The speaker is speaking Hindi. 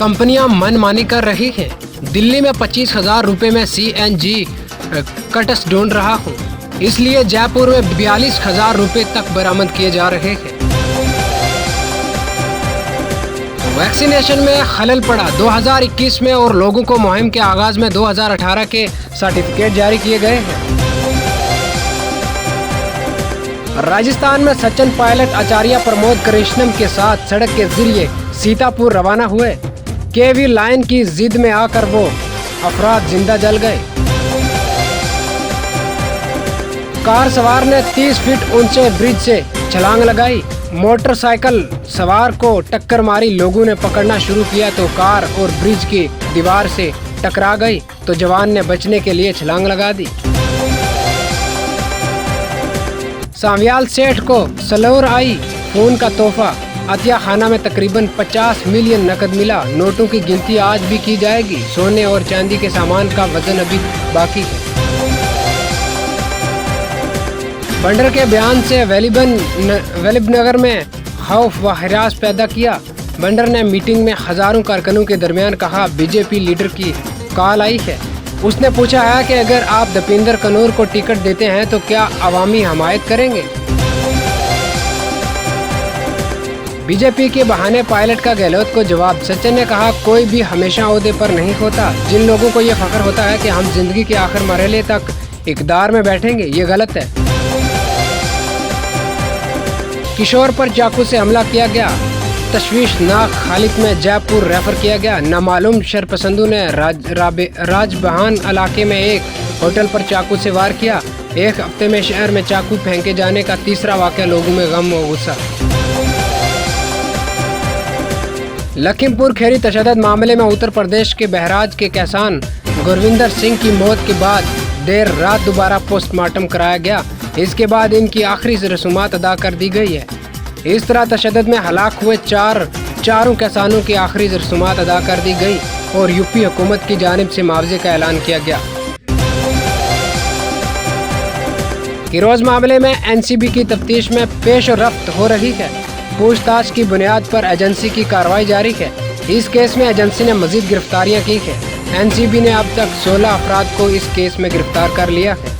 कंपनियां मनमानी कर रही हैं। दिल्ली में 25,000 रुपये में CNG कट्स ढूंढ रहा हूँ, इसलिए जयपुर में 42,000 रुपये तक बरामद किए जा रहे हैं। वैक्सीनेशन में खलल पड़ा 2021 में और लोगों को मुहिम के आगाज में 2018 के सर्टिफिकेट जारी किए गए हैं। राजस्थान में सचिन पायलट आचार्य प्रमोद कृष्णम के साथ सड़क के जरिए सीतापुर रवाना हुए। केवी लाइन की जिद में आकर वो अफराद जिंदा जल गए। कार सवार ने 30 फीट ऊंचे ब्रिज से छलांग लगाई। मोटरसाइकिल सवार को टक्कर मारी। लोगों ने पकड़ना शुरू किया तो कार और ब्रिज की दीवार से टकरा गई तो जवान ने बचने के लिए छलांग लगा दी। सांवियाल सेठ को सलौर आई फोन का तोहफा। अतिया खाना में तकरीबन 50 मिलियन नकद मिला। नोटों की गिनती आज भी की जाएगी। सोने और चांदी के सामान का वजन अभी बाकी है। बंडर के बयान से वलीब नगर में खौफ व हरास पैदा किया। बंडर ने मीटिंग में हजारों कारकुनों के दरमियान कहा, बीजेपी लीडर की कॉल आई है। उसने पूछा है कि अगर आप दीपेंद्र कनूर को टिकट देते हैं तो क्या अवामी हमायत करेंगे। बीजेपी के बहाने पायलट का गहलोत को जवाब। सचिन ने कहा, कोई भी हमेशा ओहदे पर नहीं होता। जिन लोगों को ये फख्र होता है कि हम जिंदगी के आखिर मरहले तक इक़्तिदार में बैठेंगे, ये गलत है। किशोर पर चाकू से हमला किया गया। तशवीशनाक हालत में जयपुर रेफर किया गया। नामालूम शरपसंदों ने राजबहान इलाके में एक होटल पर चाकू से वार किया। एक हफ्ते में शहर में चाकू फेंके जाने का तीसरा वाक़या। लोगों में गम व गुस्सा। लखीमपुर खीरी तशद्दुद मामले में उत्तर प्रदेश के बहराज के किसान गुरविंदर सिंह की मौत के बाद देर रात दोबारा पोस्टमार्टम कराया गया। इसके बाद इनकी आखिरी रसूमात अदा कर दी गई है। इस तरह तशद्दुद में हलाक हुए चारों किसानों की आखिरी रसूमात अदा कर दी गई और यूपी हुकूमत की जानिब से मुआवजे का ऐलान किया गया। किरोज मामले में NCB की तफ्तीश में पेश रफ्त हो रही है। पूछताछ की बुनियाद पर एजेंसी की कार्रवाई जारी है। इस केस में एजेंसी ने मजीद गिरफ्तारियां की है। NCB ने अब तक 16 अफराद को इस केस में गिरफ्तार कर लिया है।